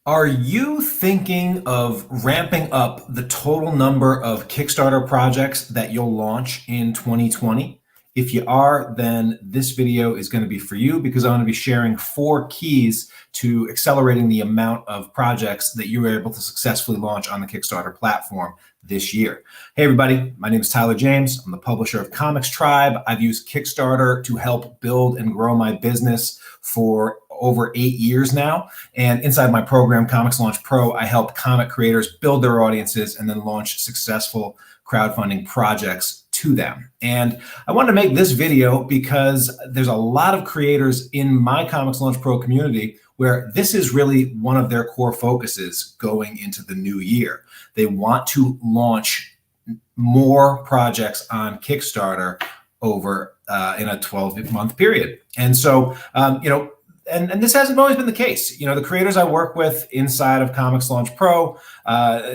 Are you thinking of ramping up the total number of Kickstarter projects that you'll launch in 2020? If you are, then this video is going to be for you because I'm going to be sharing 4 keys to accelerating the amount of projects that you were able to successfully launch on the Kickstarter platform this year. Hey, everybody. My name is Tyler James. I'm the publisher of Comics Tribe. I've used Kickstarter to help build and grow my business for over 8 years now. And inside my program, Comics Launch Pro, I help comic creators build their audiences and then launch successful crowdfunding projects to them. And I wanted to make this video because there's a lot of creators in my Comics Launch Pro community where this is really one of their core focuses going into the new year. They want to launch more projects on Kickstarter over in a 12-month period. And so, and this hasn't always been the case. The creators I work with inside of Comics Launch Pro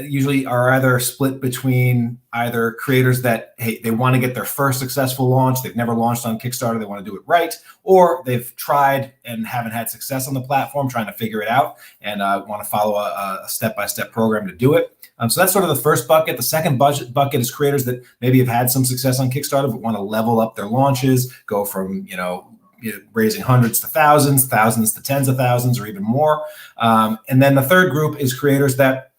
usually are either split between either creators that, hey, they want to get their first successful launch, they've never launched on Kickstarter, they want to do it right, or they've tried and haven't had success on the platform, trying to figure it out and want to follow a step-by-step program to do it. So that's sort of the first bucket. The second bucket is creators that maybe have had some success on Kickstarter but want to level up their launches, go from, raising hundreds to thousands, thousands to tens of thousands, or even more. And then the third group is creators that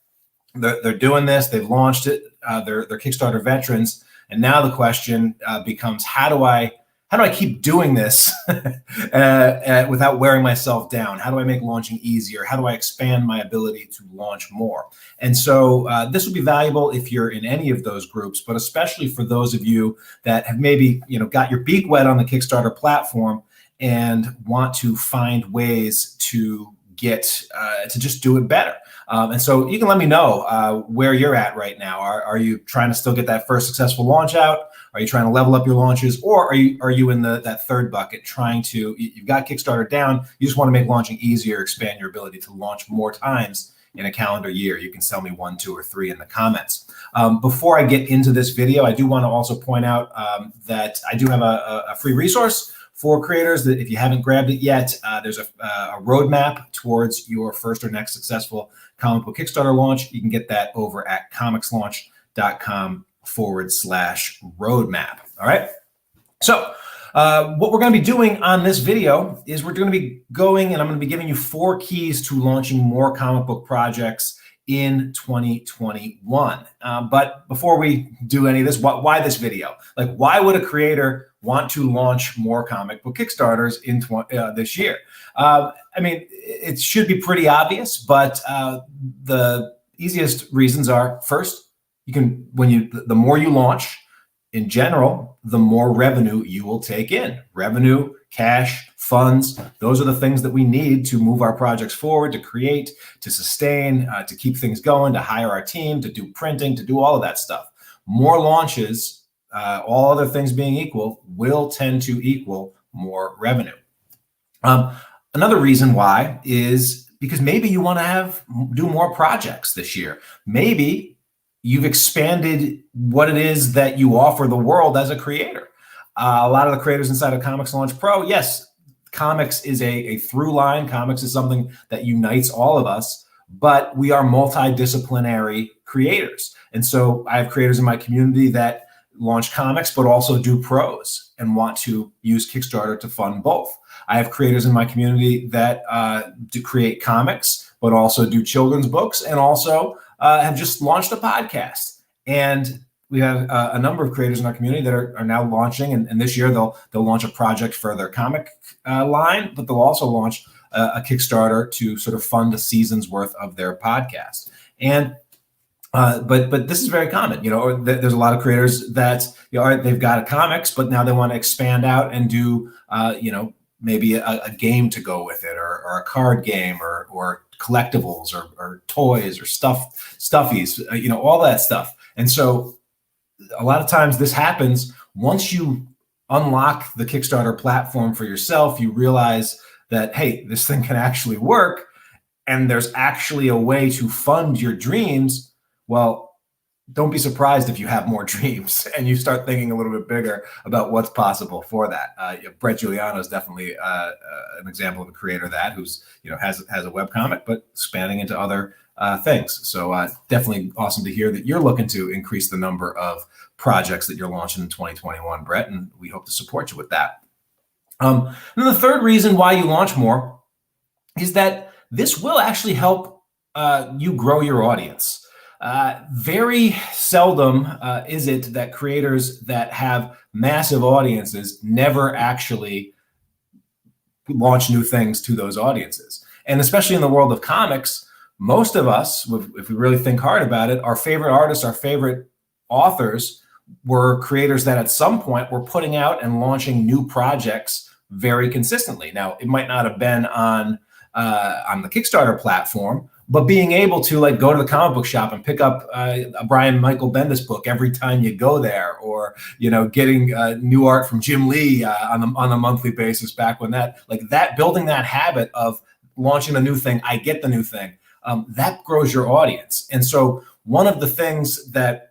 they're doing this, they've launched it, they're Kickstarter veterans, and now the question becomes, how do I keep doing this without wearing myself down? How do I make launching easier? How do I expand my ability to launch more? And so this would be valuable if you're in any of those groups, but especially for those of you that have maybe got your beak wet on the Kickstarter platform and want to find ways to get to just do it better. And so you can let me know where you're at right now. Are you trying to still get that first successful launch out? Are you trying to level up your launches? Or are you in that third bucket you've got Kickstarter down, you just want to make launching easier, expand your ability to launch more times in a calendar year? You can tell me 1, 2, or 3 in the comments. Before I get into this video, I do want to also point out that I do have a free resource for creators that if you haven't grabbed it yet, there's a roadmap towards your first or next successful comic book Kickstarter launch. You can get that over at comicslaunch.com/roadmap. All right. So what we're going to be doing on this video is we're going to be going, and I'm going to be giving you 4 keys to launching more comic book projects in 2021. But before we do any of this, why this video? Like, why would a creator want to launch more comic book Kickstarters in this year? It should be pretty obvious, but the easiest reasons are, first, the more you launch, in general, the more revenue you will take in. Revenue, cash, funds, those are the things that we need to move our projects forward, to create, to sustain, to keep things going, to hire our team, to do printing, to do all of that stuff. More launches, all other things being equal, will tend to equal more revenue. Another reason why is because maybe you want to do more projects this year. Maybe you've expanded what it is that you offer the world as a creator. A lot of the creators inside of Comics Launch Pro, yes, comics is a through line. Comics is something that unites all of us, but we are multidisciplinary creators. And so I have creators in my community that launch comics, but also do prose and want to use Kickstarter to fund both. I have creators in my community that do create comics, but also do children's books, and also have just launched a podcast. And we have a number of creators in our community that are now launching, and this year they'll launch a project for their comic line, but they'll also launch a Kickstarter to sort of fund a season's worth of their podcast. And but this is very common. There's a lot of creators that they've got a comics, but now they want to expand out and do maybe a game to go with it, or a card game, or collectibles, or toys, or stuffies, all that stuff. And so a lot of times this happens once you unlock the Kickstarter platform for yourself. You realize that, hey, this thing can actually work, and there's actually a way to fund your dreams. Well, don't be surprised if you have more dreams and you start thinking a little bit bigger about what's possible for that. Brett Giuliano is definitely an example of a creator that who's has a webcomic, but spanning into other things. So definitely awesome to hear that you're looking to increase the number of projects that you're launching in 2021, Brett, and we hope to support you with that. And the third reason why you launch more is that this will actually help you grow your audience. Very seldom is it that creators that have massive audiences never actually launch new things to those audiences. And especially in the world of comics, most of us, if we really think hard about it, our favorite artists, our favorite authors were creators that at some point were putting out and launching new projects very consistently. Now, it might not have been on the Kickstarter platform, but being able to like go to the comic book shop and pick up a Brian Michael Bendis book every time you go there, or getting new art from Jim Lee on a monthly basis back when that building that habit of launching a new thing, I get the new thing, that grows your audience. And so one of the things that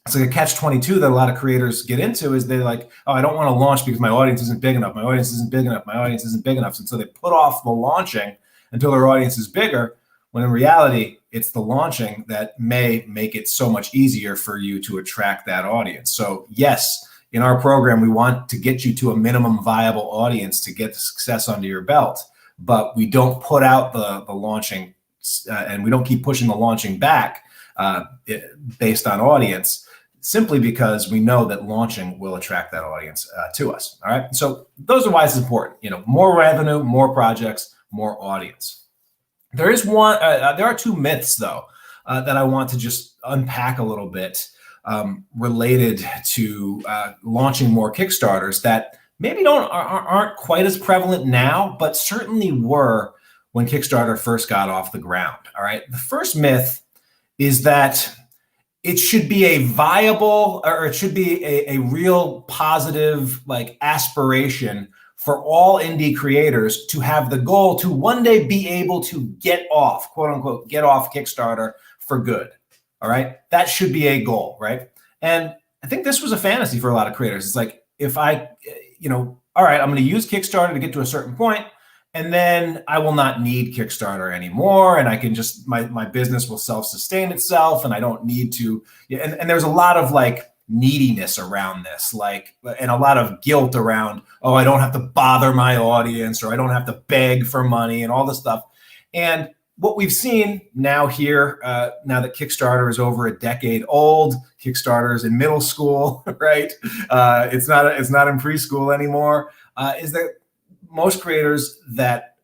it's like a catch-22 that a lot of creators get into is they're like, oh, I don't want to launch because my audience isn't big enough. My audience isn't big enough. My audience isn't big enough. And so they put off the launching until their audience is bigger, when in reality, it's the launching that may make it so much easier for you to attract that audience. So yes, in our program, we want to get you to a minimum viable audience to get the success under your belt, but we don't put out the launching and we don't keep pushing the launching back based on audience, simply because we know that launching will attract that audience to us. All right. So those are why it's important. More revenue, more projects, more audience. There are two myths though that I want to just unpack a little bit related to launching more Kickstarters that maybe aren't quite as prevalent now, but certainly were when Kickstarter first got off the ground. All right. The first myth is that it should be a viable, or it should be a real positive aspiration for all indie creators to have the goal to one day be able to get off, quote unquote, get off Kickstarter for good. All right. That should be a goal. Right. And I think this was a fantasy for a lot of creators. It's like, if I, all right, I'm going to use Kickstarter to get to a certain point, and then I will not need Kickstarter anymore. And I can just, my business will self-sustain itself. And I don't need to, and there's a lot of neediness around this, and a lot of guilt around, oh, I don't have to bother my audience, or I don't have to beg for money and all this stuff. And what we've seen now here, now that Kickstarter is over a decade old, Kickstarter is in middle school, right? It's not in preschool anymore, is that most creators that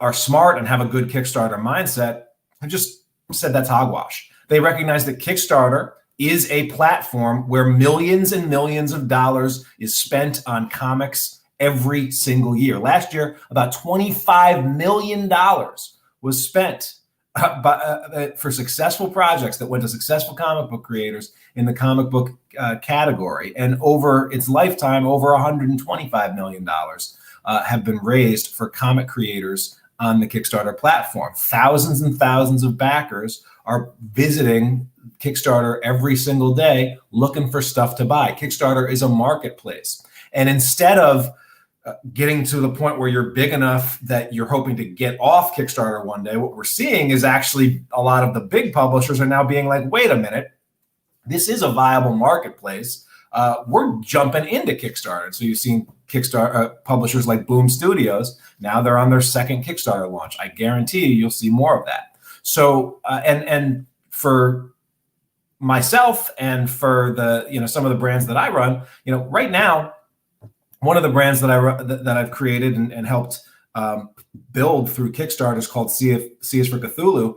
are smart and have a good Kickstarter mindset have just said that's hogwash. They recognize that Kickstarter is a platform where millions and millions of dollars is spent on comics every single year. Last year, about $25 million was spent for successful projects that went to successful comic book creators in the comic book category. And over its lifetime, over $125 million have been raised for comic creators on the Kickstarter platform. Thousands and thousands of backers are visiting Kickstarter every single day looking for stuff to buy. Kickstarter is a marketplace. And instead of getting to the point where you're big enough that you're hoping to get off Kickstarter one day, what we're seeing is actually a lot of the big publishers are now being like, wait a minute, this is a viable marketplace. We're jumping into Kickstarter. And so you've seen Kickstarter publishers like Boom Studios. Now they're on their second Kickstarter launch. I guarantee you'll see more of that. So, and for myself and for the, some of the brands that I run, right now, one of the brands that I've created and helped build through Kickstarter is called C is for Cthulhu.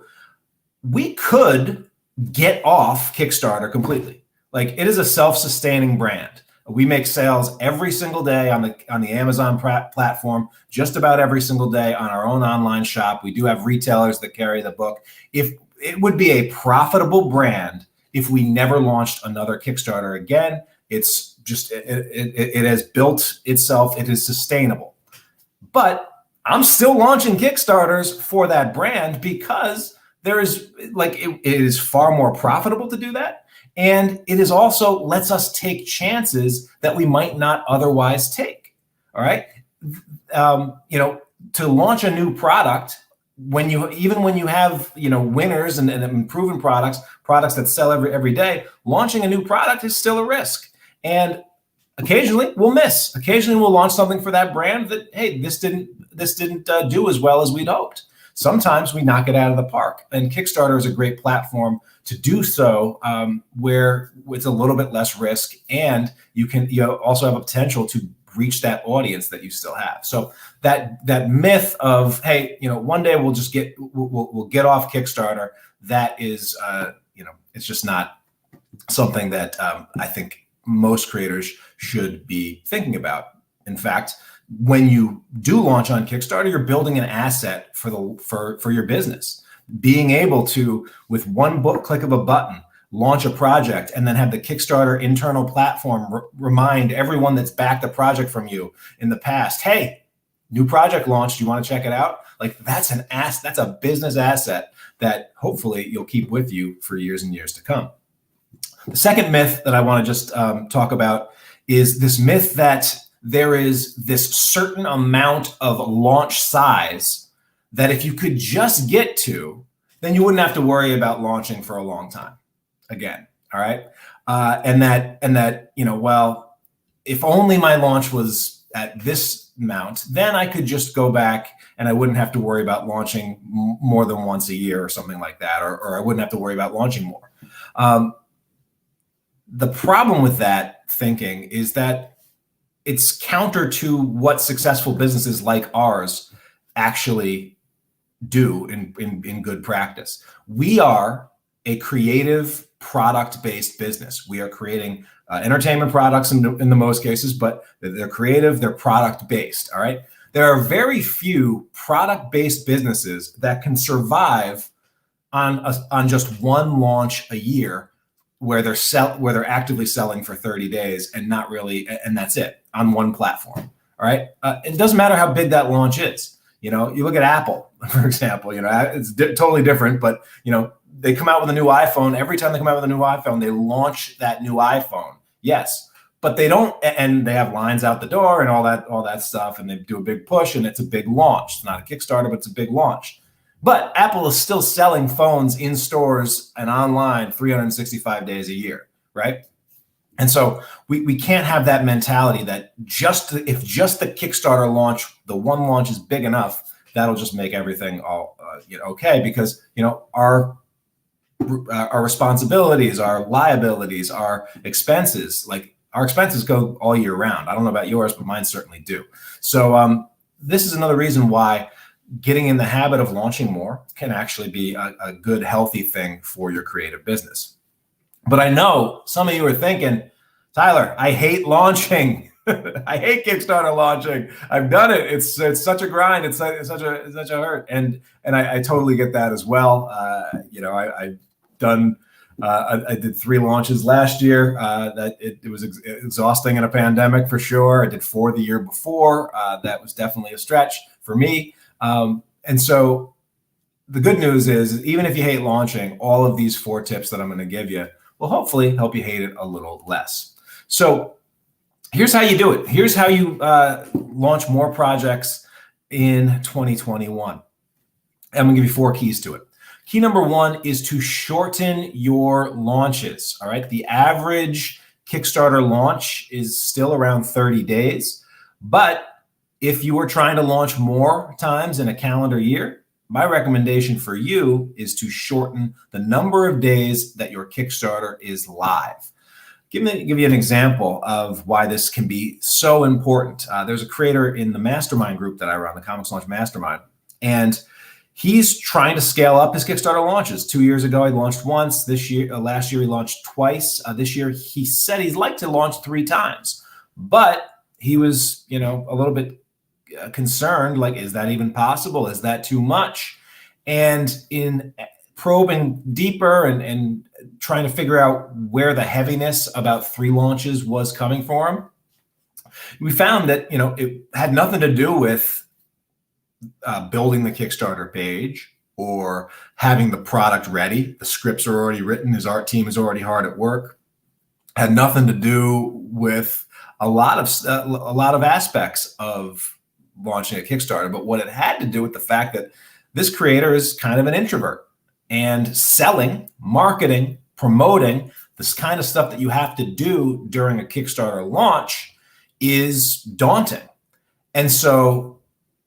We could get off Kickstarter completely. It is a self-sustaining brand. We make sales every single day on the Amazon platform, just about every single day on our own online shop. We do have retailers that carry the book. If it would be a profitable brand if we never launched another Kickstarter again. It's just, it has built itself. It is sustainable. But I'm still launching Kickstarters for that brand because there is it is far more profitable to do that. And it is also lets us take chances that we might not otherwise take. All right. To launch a new product, when you have winners and improving products that sell every day, launching a new product is still a risk. And occasionally we'll miss. Occasionally we'll launch something for that brand that, hey, this didn't do as well as we'd hoped. Sometimes we knock it out of the park, and Kickstarter is a great platform to do so, where it's a little bit less risk, and you also have a potential to reach that audience that you still have. So that myth of, hey, one day we'll get off Kickstarter, that is, it's just not something that I think most creators should be thinking about. In fact, when you do launch on Kickstarter, you're building an asset for your business. Being able to, with one click of a button, launch a project and then have the Kickstarter internal platform remind everyone that's backed a project from you in the past, hey, new project launched, you want to check it out? Like, that's a business asset that hopefully you'll keep with you for years and years to come. The second myth that I want to just talk about is this myth that there is this certain amount of launch size that if you could just get to, then you wouldn't have to worry about launching for a long time again. All right. And that, well, if only my launch was at this amount, then I could just go back and I wouldn't have to worry about launching more than once a year or something like that, or I wouldn't have to worry about launching more. The problem with that thinking is that it's counter to what successful businesses like ours actually do in good practice. We are a creative product-based business. We are creating entertainment products in the most cases, but they're creative, they're product-based, all right? There are very few product-based businesses that can survive on just one launch a year, where they're actively selling for 30 days and not really, and that's it on one platform. All right. It doesn't matter how big that launch is. You look at Apple, for example, it's totally different, but they come out with a new iPhone. Every time they come out with a new iPhone, they launch that new iPhone. Yes. But they don't, and they have lines out the door and all that stuff. And they do a big push, and it's a big launch. It's not a Kickstarter, but it's a big launch. But Apple is still selling phones in stores and online 365 days a year, right? And so we can't have that mentality that if just the Kickstarter launch, the one launch is big enough, that'll just make everything all okay, because our responsibilities, our liabilities, our expenses, like our expenses go all year round. I don't know about yours, but mine certainly do. So this is another reason why getting in the habit of launching more can actually be a good, healthy thing for your creative business. But I know some of you are thinking, Tyler, I hate launching. I hate Kickstarter launching. I've done it. It's such a grind. It's such a hurt. And I totally get that as well. I've done. I did 3 launches last year. That it was exhausting in a pandemic for sure. I did 4 the year before. That was definitely a stretch for me. And so the good news is, even if you hate launching, all of these 4 tips that I'm going to give you will hopefully help you hate it a little less. So here's how you do it. Here's how you launch more projects in 2021. I'm going to give you 4 keys to it. Key number 1 is to shorten your launches. All right. The average Kickstarter launch is still around 30 days, but if you are trying to launch more times in a calendar year, my recommendation for you is to shorten the number of days that your Kickstarter is live. Give you an example of why this can be so important. There's a creator in the mastermind group that I run, the Comics Launch Mastermind, and he's trying to scale up his Kickstarter launches. 2 years ago, he launched once. Last year, he launched twice. This year, he said he'd like to launch 3 times, but he was, a little bit concerned, like, is that even possible? Is that too much? And in probing deeper and trying to figure out where the heaviness about 3 launches was coming for him, we found that, it had nothing to do with building the Kickstarter page. or having the product ready. The scripts are already written. His art team is already hard at work. Had nothing to do with a lot of aspects of launching a Kickstarter, but what it had to do with the fact that this creator is kind of an introvert, and selling, marketing, promoting, this kind of stuff that you have to do during a Kickstarter launch is daunting. And so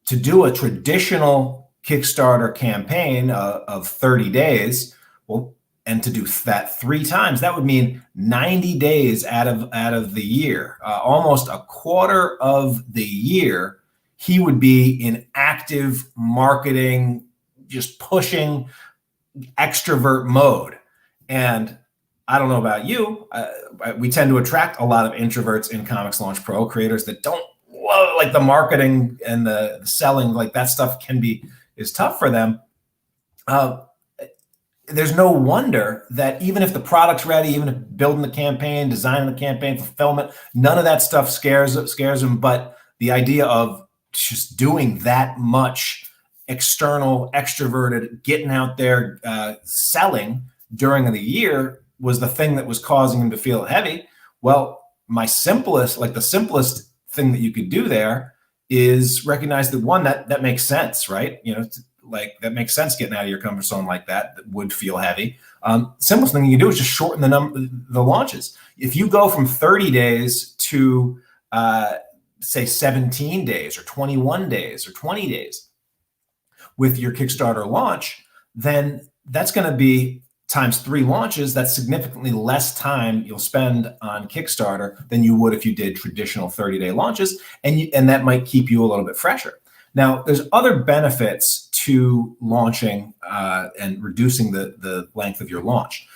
to do a traditional Kickstarter campaign of 30 days, well, and to do that 3 times, that would mean 90 days out of the year, almost a quarter of the year, he would be in active marketing, just pushing extrovert mode. And I don't know about you, we tend to attract a lot of introverts in Comics Launch Pro, creators that don't love, like, the marketing and the selling, like that stuff is tough for them. There's no wonder that even if the product's ready, even if building the campaign, designing the campaign, fulfillment, none of that stuff scares them. But the idea of just doing that much external, extroverted, getting out there, selling during the year was the thing that was causing him to feel heavy. Well, the simplest thing that you could do there is recognize that, one, that makes sense, right? Like, that makes sense, getting out of your comfort zone like that would feel heavy. Simplest thing you can do is just shorten the launches. If you go from 30 days to say 17 days or 21 days or 20 days with your Kickstarter launch, then that's going to be times 3 launches. That's significantly less time you'll spend on Kickstarter than you would if you did traditional 30-day launches, and that might keep you a little bit fresher. Now, there's other benefits to launching and reducing the length of your launch.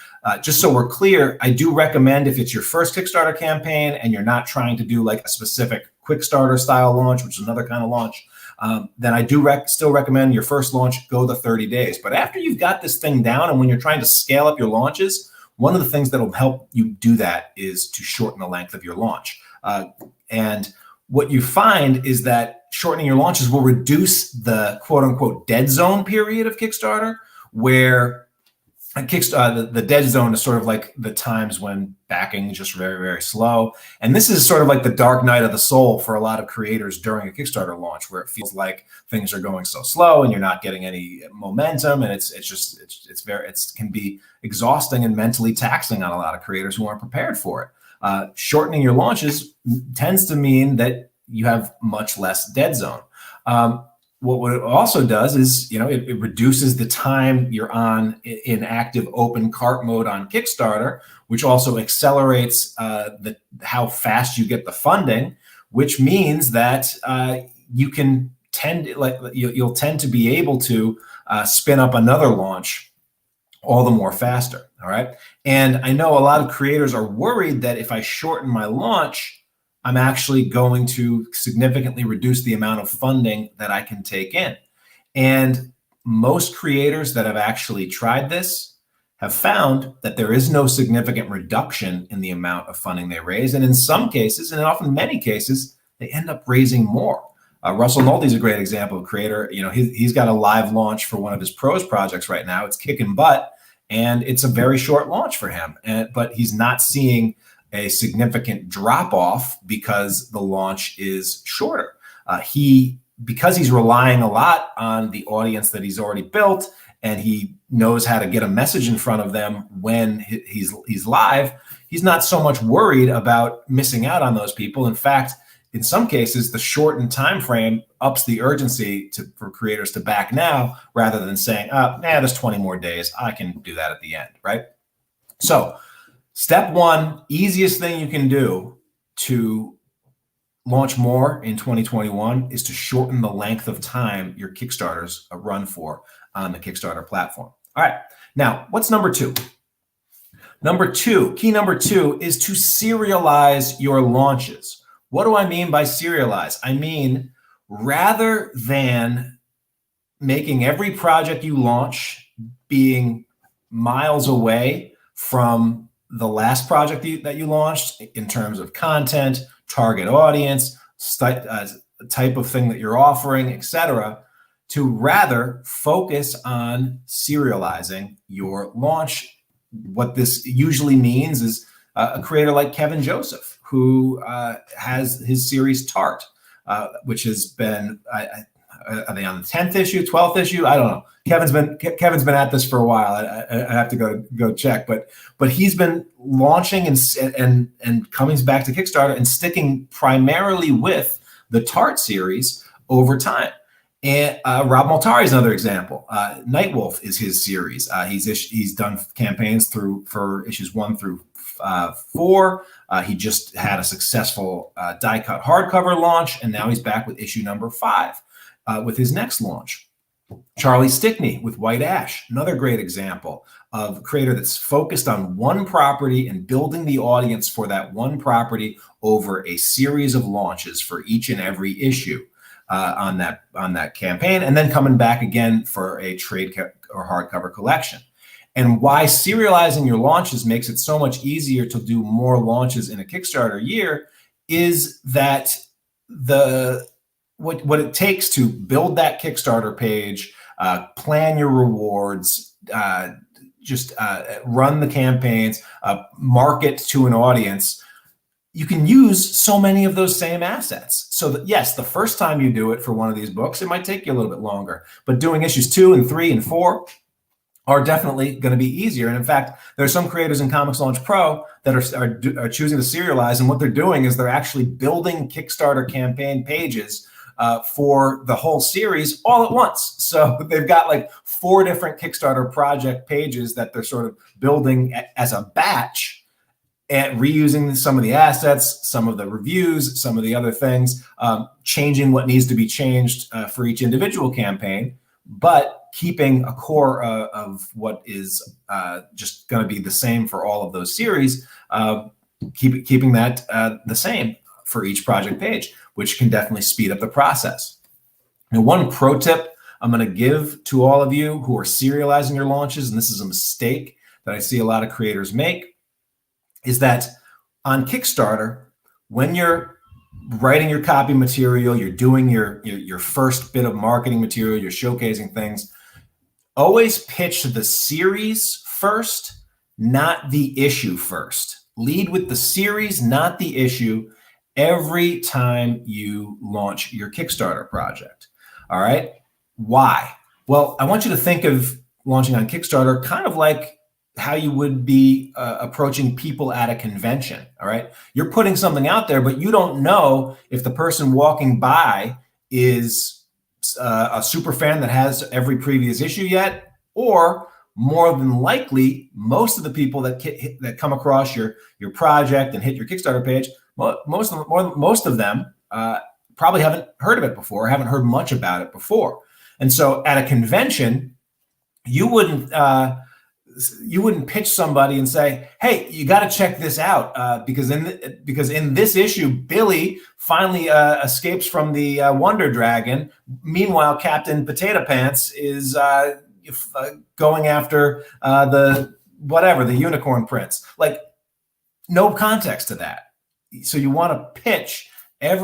Just so we're clear, I do recommend, if it's your first Kickstarter campaign and you're not trying to do like a specific Quickstarter style launch, which is another kind of launch, then I do still recommend your first launch go the 30 days. But after you've got this thing down, and when you're trying to scale up your launches, one of the things that will help you do that is to shorten the length of your launch. And what you find is that shortening your launches will reduce the quote unquote dead zone period of Kickstarter, where the dead zone is sort of like the times when backing is just very, very slow. And this is sort of like the dark night of the soul for a lot of creators during a Kickstarter launch, where it feels like things are going so slow and you're not getting any momentum. And it can be exhausting and mentally taxing on a lot of creators who aren't prepared for it. Shortening your launches tends to mean that you have much less dead zone. What it also does is, it reduces the time you're on in active open cart mode on Kickstarter, which also accelerates how fast you get the funding, which means that you'll tend to be able to spin up another launch all the more faster. All right. And I know a lot of creators are worried that if I shorten my launch, I'm actually going to significantly reduce the amount of funding that I can take in. And most creators that have actually tried this have found that there is no significant reduction in the amount of funding they raise. And in some cases, and often many cases, they end up raising more. Russell Nolte is a great example of a creator. He's got a live launch for one of his prose projects right now. It's kicking butt, and it's a very short launch for him. But he's not seeing a significant drop off because the launch is shorter. Because he's relying a lot on the audience that he's already built, and he knows how to get a message in front of them when he's live, he's not so much worried about missing out on those people. In fact, in some cases, the shortened time frame ups the urgency for creators to back now, rather than saying, there's 20 more days, I can do that at the end, right? So step 1, easiest thing you can do to launch more in 2021 is to shorten the length of time your Kickstarters run for on the Kickstarter platform. All right, now what's number 2? Key number two is to serialize your launches. What do I mean by serialize? I mean, rather than making every project you launch being miles away from the last project that you launched in terms of content, target audience, type of thing that you're offering, etc., to rather focus on serializing your launch. What this usually means is a creator like Kevin Joseph, who has his series Tart, which has been, are they on the 10th issue, 12th issue? I don't know. Kevin's been at this for a while. I have to go check, but he's been launching and coming back to Kickstarter and sticking primarily with the Tart series over time. And Rob Moltari is another example. Nightwolf is his series. He's done campaigns for issues 1 through 4. He just had a successful die-cut hardcover launch, and now he's back with issue number 5 with his next launch. Charlie Stickney with White Ash, another great example of a creator that's focused on one property and building the audience for that one property over a series of launches for each and every issue on that campaign, and then coming back again for a trade or hardcover collection. And why serializing your launches makes it so much easier to do more launches in a Kickstarter year is that what it takes to build that Kickstarter page, plan your rewards, just run the campaigns, market to an audience. You can use so many of those same assets. So that, yes, the first time you do it for one of these books, it might take you a little bit longer, but doing issues 2 and 3 and 4 are definitely going to be easier. And in fact, there are some creators in Comics Launch Pro that are choosing to serialize, and what they're doing is they're actually building Kickstarter campaign pages for the whole series all at once. So they've got like 4 different Kickstarter project pages that they're sort of building as a batch, and reusing some of the assets, some of the reviews, some of the other things, changing what needs to be changed for each individual campaign, but keeping a core of what is just going to be the same for all of those series, keeping that the same for each project page, which can definitely speed up the process. Now, one pro tip I'm going to give to all of you who are serializing your launches, and this is a mistake that I see a lot of creators make, is that on Kickstarter, when you're writing your copy material, you're doing your first bit of marketing material, you're showcasing things, always pitch the series first, not the issue first. Lead with the series, not the issue, every time you launch your Kickstarter project. All right? Why? Well, I want you to think of launching on Kickstarter kind of like how you would be approaching people at a convention. All right. You're putting something out there, but you don't know if the person walking by is a super fan that has every previous issue yet, or more than likely, most of the people that come across your project and hit your Kickstarter page, most of them probably haven't heard of it before, haven't heard much about it before. And so at a convention, you wouldn't pitch somebody and say, "Hey, you got to check this out because in this issue, Billy finally escapes from the Wonder Dragon. Meanwhile, Captain Potato Pants is going after the Unicorn Prince." Like, no context to that. So you want to pitch all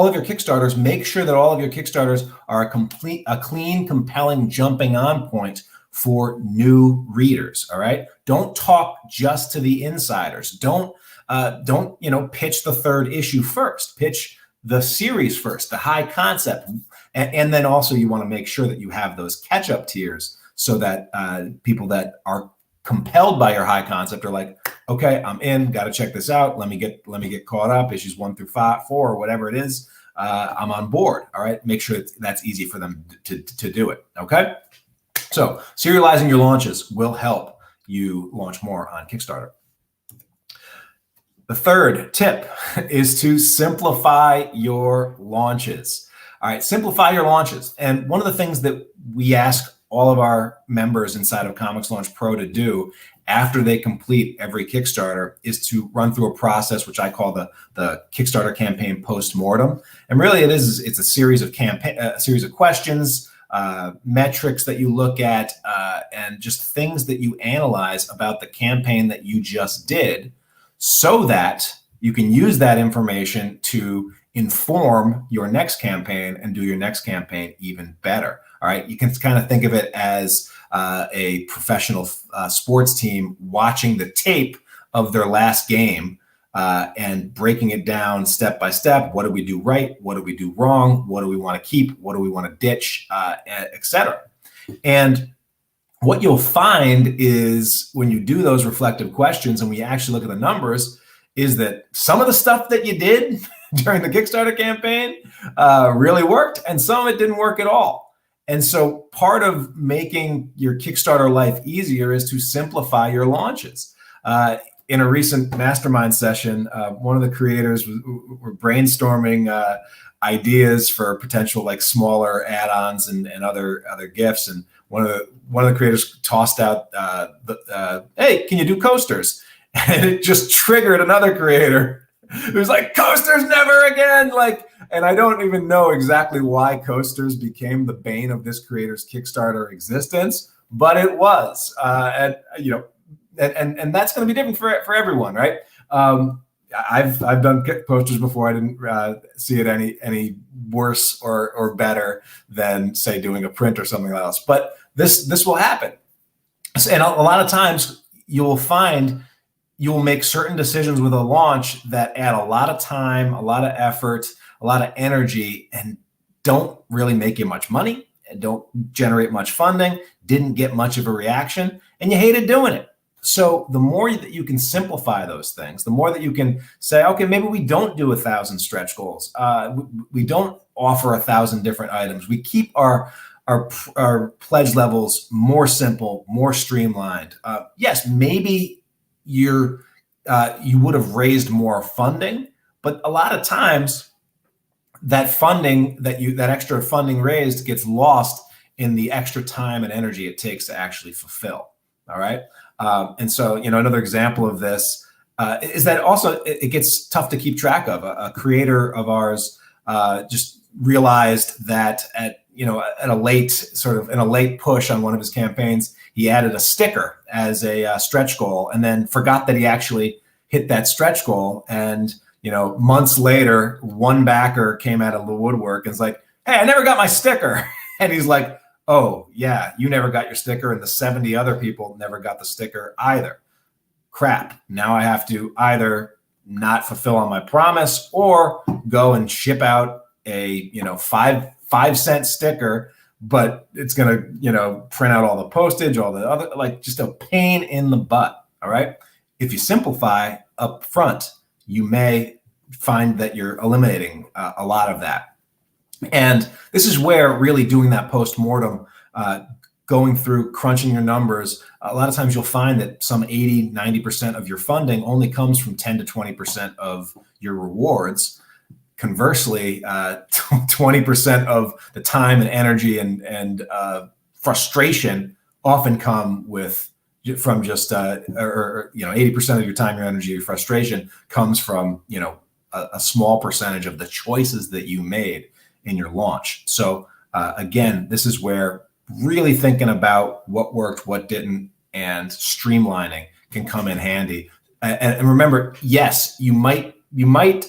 of your Kickstarters. Make sure that all of your Kickstarters are a clean, compelling jumping on point for new readers. All right. Don't talk just to the insiders. Don't pitch the 3rd issue first. Pitch the series first, the high concept. And then also you want to make sure that you have those catch-up tiers so that people that are compelled by your high concept are like, okay, I'm in, got to check this out. Let me get caught up. Issues 1 through 4 or whatever it is. I'm on board. All right. Make sure that's easy for them to do it. Okay. So serializing your launches will help you launch more on Kickstarter. The 3rd tip is to simplify your launches. All right, simplify your launches. And one of the things that we ask all of our members inside of Comics Launch Pro to do after they complete every Kickstarter is to run through a process which I call the Kickstarter campaign post-mortem. And really it's a series of questions, metrics that you look at, and just things that you analyze about the campaign that you just did, so that you can use that information to inform your next campaign and do your next campaign even better. All right. You can kind of think of it as a professional sports team watching the tape of their last game and breaking it down step by step. What did we do right? What did we do wrong? What do we want to keep? What do we want to ditch, et cetera? And what you'll find is when you do those reflective questions and we actually look at the numbers, is that some of the stuff that you did during the Kickstarter campaign really worked, and some of it didn't work at all. And so part of making your Kickstarter life easier is to simplify your launches. In a recent mastermind session, one of the creators were brainstorming ideas for potential like smaller add-ons and other gifts. And one of the creators tossed out, "Hey, can you do coasters?" And it just triggered another creator who's like, "Coasters never again!" And I don't even know exactly why coasters became the bane of this creator's Kickstarter existence, but it was, and that's going to be different for everyone, right? I've done coasters before. I didn't see it any worse or better than, say, doing a print or something else. But this will happen, and a lot of times you will find you will make certain decisions with a launch that add a lot of time, a lot of effort, a lot of energy, and don't really make you much money, and don't generate much funding, didn't get much of a reaction, and you hated doing it. So the more that you can simplify those things, the more that you can say, okay, maybe we don't do 1,000 stretch goals. We don't offer 1,000 different items. We keep our pledge levels more simple, more streamlined. Yes, maybe you would have raised more funding, but a lot of times that funding that extra funding raised gets lost in the extra time and energy it takes to actually fulfill. All right. And so, another example of this is that also it gets tough to keep track of. A creator of ours just realized that in a late push on one of his campaigns, he added a sticker as a stretch goal, and then forgot that he actually hit that stretch goal. And months later, one backer came out of the woodwork and was like, "Hey, I never got my sticker." And he's like, "Oh yeah, you never got your sticker, and the 70 other people never got the sticker either. Crap. Now I have to either not fulfill on my promise or go and ship out a 5-cent sticker, but it's going to print out all the postage, all the other, just a pain in the butt." All right. If you simplify up front, you may find that you're eliminating a lot of that. And this is where really doing that post-mortem, going through crunching your numbers, a lot of times you'll find that some 80-90% of your funding only comes from 10 to 20% of your rewards. Conversely, 20% of the time and energy and frustration often come from just 80% of your time, your energy, your frustration comes from a small percentage of the choices that you made in your launch. So again, this is where really thinking about what worked, what didn't, and streamlining can come in handy. And remember, yes, you might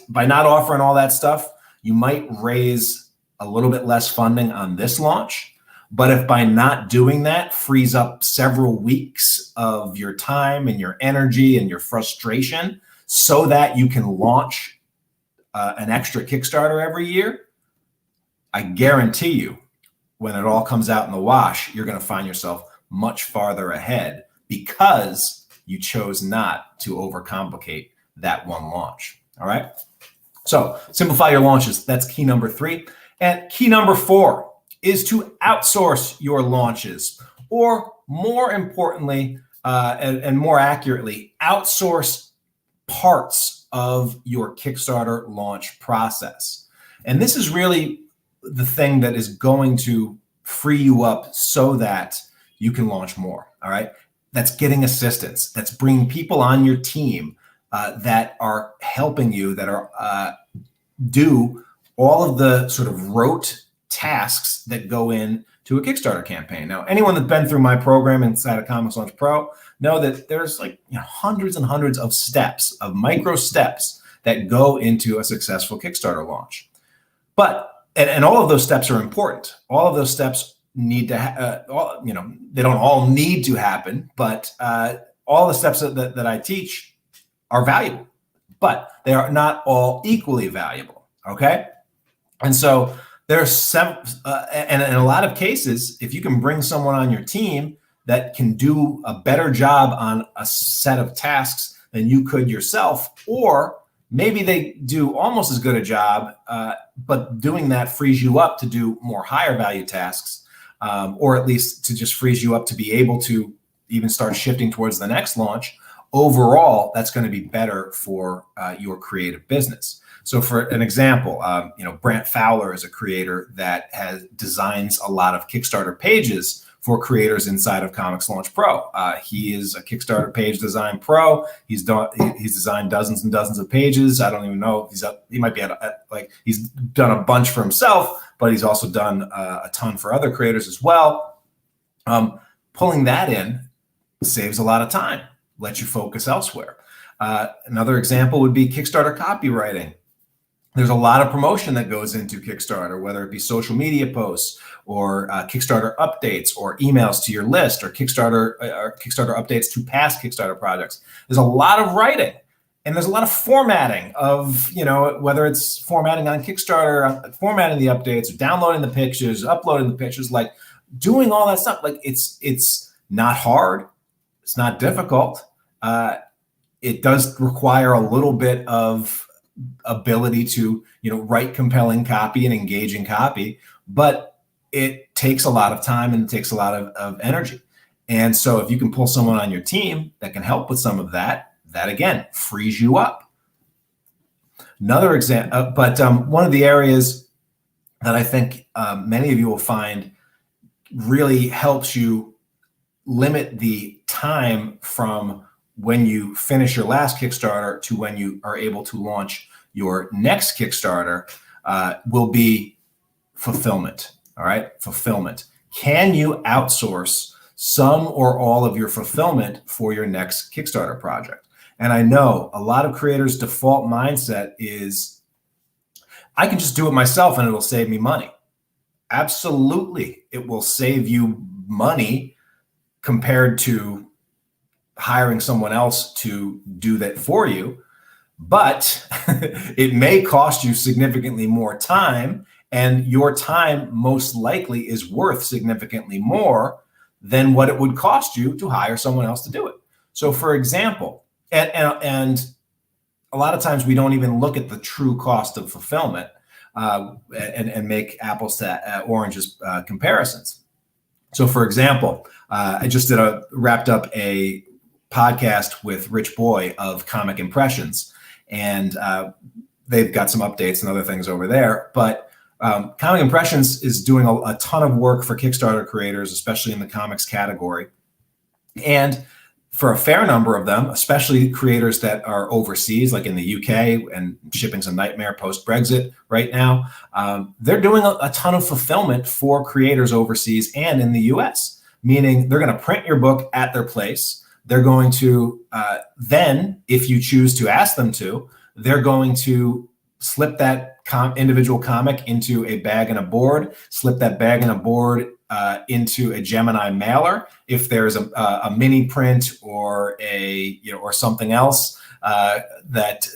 by not offering all that stuff, you might raise a little bit less funding on this launch. But if by not doing that frees up several weeks of your time and your energy and your frustration so that you can launch an extra Kickstarter every year, I guarantee you, when it all comes out in the wash, you're going to find yourself much farther ahead because you chose not to overcomplicate that one launch. All right. So simplify your launches. That's key number 3. And key number 4 is to outsource your launches, or more importantly, and more accurately, outsource parts of your Kickstarter launch process. And this is really the thing that is going to free you up so that you can launch more. All right. That's getting assistance. That's bringing people on your team that are helping you, that are do all of the sort of rote tasks that go in to a Kickstarter campaign. Now, anyone that's been through my program inside of Comics Launch Pro know that there's hundreds and hundreds of steps, of micro steps that go into a successful Kickstarter launch. But, and all of those steps are important. All of those steps need to, they don't all need to happen, but all the steps that I teach are valuable, but they are not all equally valuable, okay? And so there's some, and in a lot of cases, if you can bring someone on your team that can do a better job on a set of tasks than you could yourself, or maybe they do almost as good a job, but doing that frees you up to do more higher value tasks, or at least to just frees you up to be able to even start shifting towards the next launch. Overall, that's going to be better for your creative business. So for an example, Brant Fowler is a creator that designs a lot of Kickstarter pages for creators inside of Comics Launch Pro. He is a Kickstarter page design pro. He's designed dozens and dozens of pages. I don't even know if he might be he's done a bunch for himself, but he's also done a ton for other creators as well. Pulling that in saves a lot of time, lets you focus elsewhere. Another example would be Kickstarter copywriting. There's a lot of promotion that goes into Kickstarter, whether it be social media posts or Kickstarter updates or emails to your list or Kickstarter updates to past Kickstarter projects. There's a lot of writing and there's a lot of formatting of, whether it's formatting on Kickstarter, formatting the updates, or downloading the pictures, uploading the pictures, like doing all that stuff. Like it's not hard. It's not difficult. It does require a little bit of ability to write compelling copy and engaging copy, but it takes a lot of time and it takes a lot of energy. And so if you can pull someone on your team that can help with some of that again frees you up. Another example, but one of the areas that I think many of you will find really helps you limit the time from when you finish your last Kickstarter to when you are able to launch your next Kickstarter will be fulfillment. All right, fulfillment. Can you outsource some or all of your fulfillment for your next Kickstarter project? And I know a lot of creators' default mindset is, I can just do it myself and it'll save me money. Absolutely, it will save you money compared to hiring someone else to do that for you, but it may cost you significantly more time, and your time most likely is worth significantly more than what it would cost you to hire someone else to do it. So for example, and a lot of times we don't even look at the true cost of fulfillment and make apples to oranges comparisons. So for example, I just wrapped up a podcast with Rich Boy of Comic Impressions, and they've got some updates and other things over there. But Comic Impressions is doing a ton of work for Kickstarter creators, especially in the comics category. And for a fair number of them, especially creators that are overseas, like in the UK, and shipping's a nightmare post-Brexit right now, they're doing a ton of fulfillment for creators overseas and in the US, meaning they're going to print your book at their place. They're going to then, if you choose to ask them to, they're going to slip that individual comic into a bag and a board, slip that bag and a board into a Gemini mailer. If there's a mini print or or something else that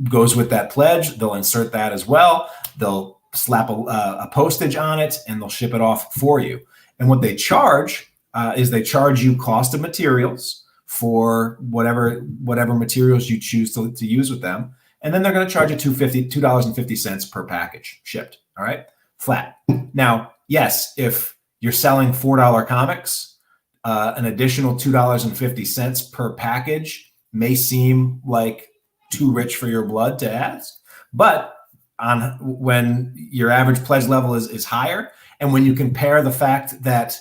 goes with that pledge, they'll insert that as well. They'll slap a postage on it and they'll ship it off for you. And what they charge is they charge you cost of materials for whatever materials you choose to use with them. And then they're going to charge you $2.50 per package shipped. All right, flat. Now, yes, if you're selling $4 comics, an additional $2.50 per package may seem like too rich for your blood to ask. But when your average pledge level is higher, and when you compare the fact that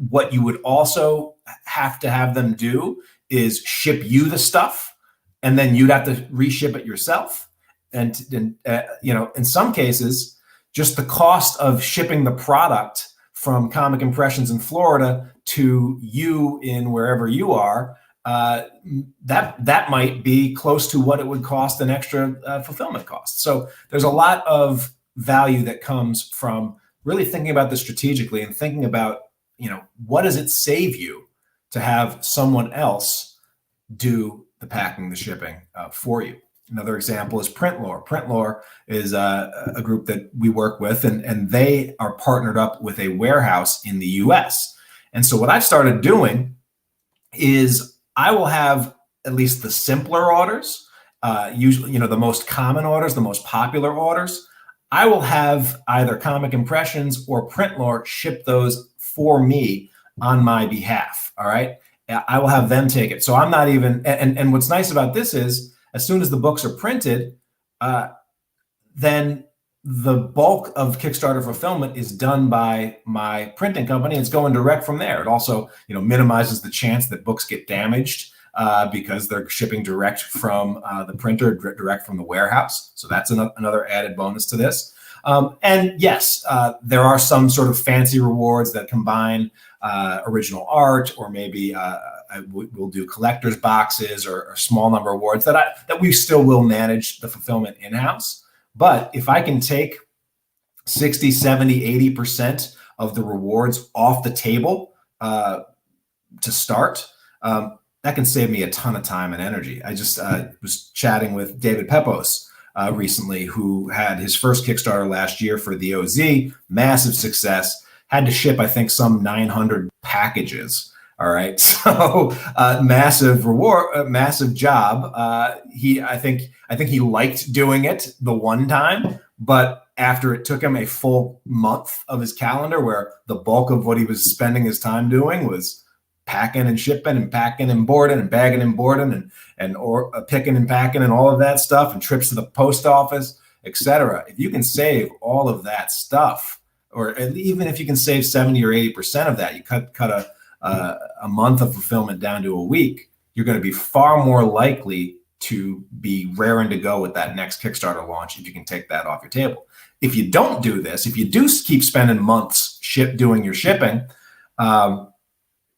what you would also have to have them do is ship you the stuff, and then you'd have to reship it yourself. And in some cases, just the cost of shipping the product from Comic Impressions in Florida to you in wherever you are that might be close to what it would cost an extra fulfillment cost. So there's a lot of value that comes from really thinking about this strategically and thinking about, what does it save you to have someone else do the packing, the shipping for you. Another example is Printlore. Printlore is a group that we work with, and they are partnered up with a warehouse in the US. And so what I've started doing is I will have at least the simpler orders, usually, the most common orders, the most popular orders. I will have either Comic Impressions or Printlore ship those for me on my behalf. All right. I will have them take it. So I'm not even, and what's nice about this is as soon as the books are printed, then the bulk of Kickstarter fulfillment is done by my printing company. It's going direct from there. It also, minimizes the chance that books get damaged because they're shipping direct from the printer, direct from the warehouse. So that's another added bonus to this. And yes, there are some sort of fancy rewards that combine original art, or maybe we'll do collector's boxes or a small number of awards that we still will manage the fulfillment in-house. But if I can take 60, 70, 80% of the rewards off the table to start, that can save me a ton of time and energy. I just was chatting with David Pepos recently, who had his first Kickstarter last year for the OZ, massive success, had to ship, I think, some 900 packages. All right. So massive reward, massive job. I think he liked doing it the one time, but after it took him a full month of his calendar, where the bulk of what he was spending his time doing was packing and shipping and packing and boarding and bagging and boarding and picking and packing and all of that stuff, and trips to the post office, etc. If you can save all of that stuff, or even if you can save 70 or 80% of that, you cut a month of fulfillment down to a week, you're going to be far more likely to be raring to go with that next Kickstarter launch if you can take that off your table. If you don't do this, if you do keep spending months doing your shipping,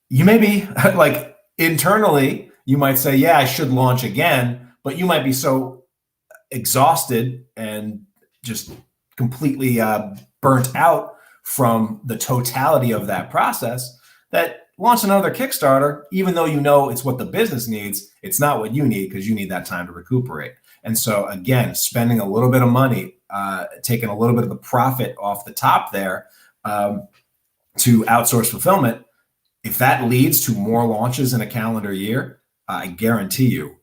you may be like internally, you might say, yeah, I should launch again, but you might be so exhausted and just completely burnt out from the totality of that process that launch another Kickstarter, even though it's what the business needs, it's not what you need, because you need that time to recuperate. And so again, spending a little bit of money, taking a little bit of the profit off the top there to outsource fulfillment, if that leads to more launches in a calendar year, I guarantee you,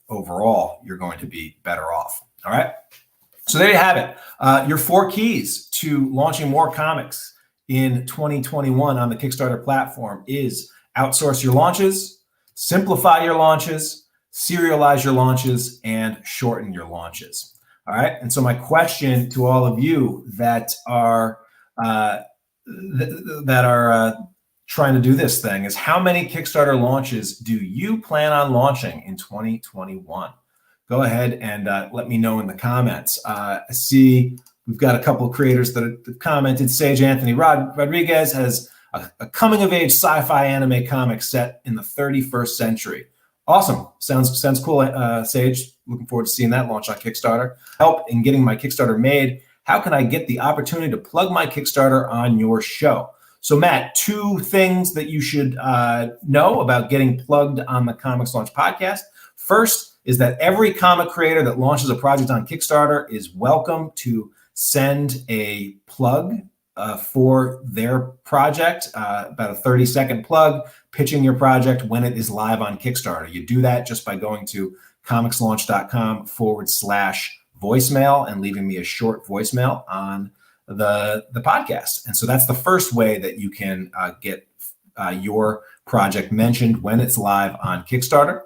overall, you're going to be better off. All right. So there you have it. Your 4 keys to launching more comics in 2021 on the Kickstarter platform is outsource your launches, simplify your launches, serialize your launches, and shorten your launches. All right. And so my question to all of you that are trying to do this thing is, how many Kickstarter launches do you plan on launching in 2021? Go ahead and let me know in the comments. I see we've got a couple of creators that have commented. Sage Anthony Rodriguez has a coming-of-age sci-fi anime comic set in the 31st century. Awesome. Sounds cool, Sage. Looking forward to seeing that launch on Kickstarter. Help in getting my Kickstarter made. How can I get the opportunity to plug my Kickstarter on your show? So, Matt, 2 things that you should know about getting plugged on the Comics Launch podcast. First is that every comic creator that launches a project on Kickstarter is welcome to send a plug for their project, about a 30-second plug, pitching your project when it is live on Kickstarter. You do that just by going to comicslaunch.com/voicemail and leaving me a short voicemail on the podcast. And so that's the first way that you can get your project mentioned when it's live on Kickstarter.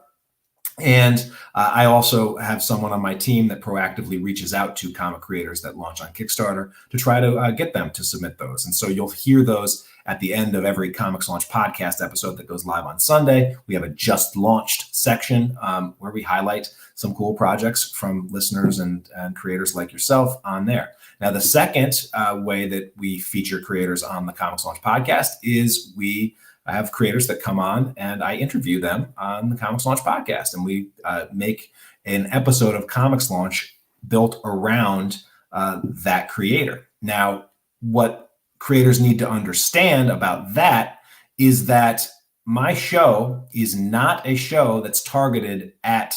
And I also have someone on my team that proactively reaches out to comic creators that launch on Kickstarter to try to get them to submit those. And so you'll hear those at the end of every Comics Launch podcast episode that goes live on Sunday. We have a just launched section where we highlight some cool projects from listeners and creators like yourself on there. Now, the second way that we feature creators on the Comics Launch podcast is we I have creators that come on and I interview them on the Comics Launch podcast, and we make an episode of Comics Launch built around that creator. Now, what creators need to understand about that is that my show is not a show that's targeted at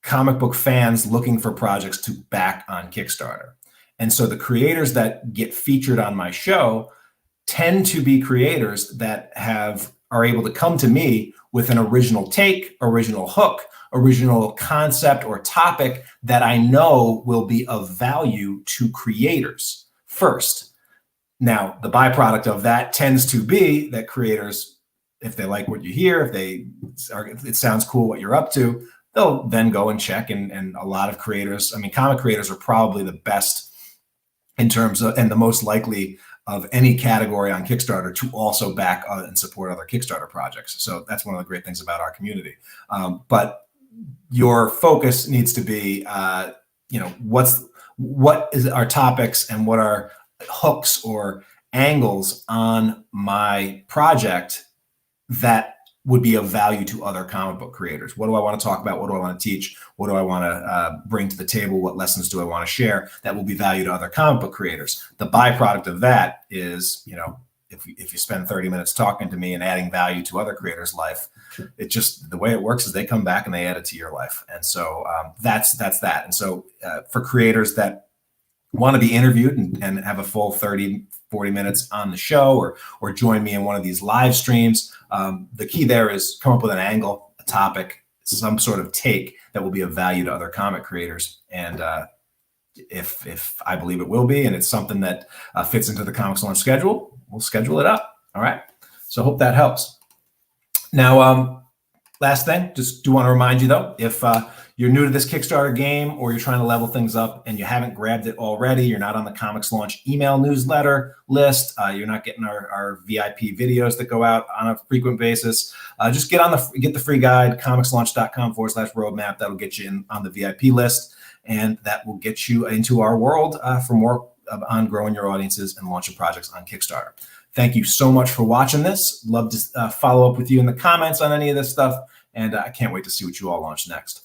comic book fans looking for projects to back on Kickstarter. And so the creators that get featured on my show tend to be creators that are able to come to me with an original take, original hook, original concept or topic that I know will be of value to creators first. Now, the byproduct of that tends to be that creators, if they like what you hear, it sounds cool what you're up to, they'll then go and check. And a lot of creators, I mean, comic creators are probably the best in terms of, and the most likely of any category on Kickstarter to also back and support other Kickstarter projects. So that's one of the great things about our community. But your focus needs to be, what is our topics and what are hooks or angles on my project that would be of value to other comic book creators. What do I want to talk about? What do I want to teach? What do I want to bring to the table? What lessons do I want to share that will be value to other comic book creators? The byproduct of that is, if you spend 30 minutes talking to me and adding value to other creators' life, it just, the way it works is they come back and they add it to your life. And so that's that. And so for creators that want to be interviewed and have a full 30, 40 minutes on the show or join me in one of these live streams, the key there is come up with an angle, a topic, some sort of take that will be of value to other comic creators. And if I believe it will be, and it's something that fits into the Comics Launch schedule, we'll schedule it up. All right. So I hope that helps. Now, last thing, just do want to remind you though, if you're new to this Kickstarter game or you're trying to level things up and you haven't grabbed it already, you're not on the Comics Launch email newsletter list, you're not getting our VIP videos that go out on a frequent basis, just get the free guide, comicslaunch.com/roadmap. That'll get you on the VIP list, and that will get you into our world for more on growing your audiences and launching projects on Kickstarter. Thank you so much for watching this. Love to follow up with you in the comments on any of this stuff, and I can't wait to see what you all launch next.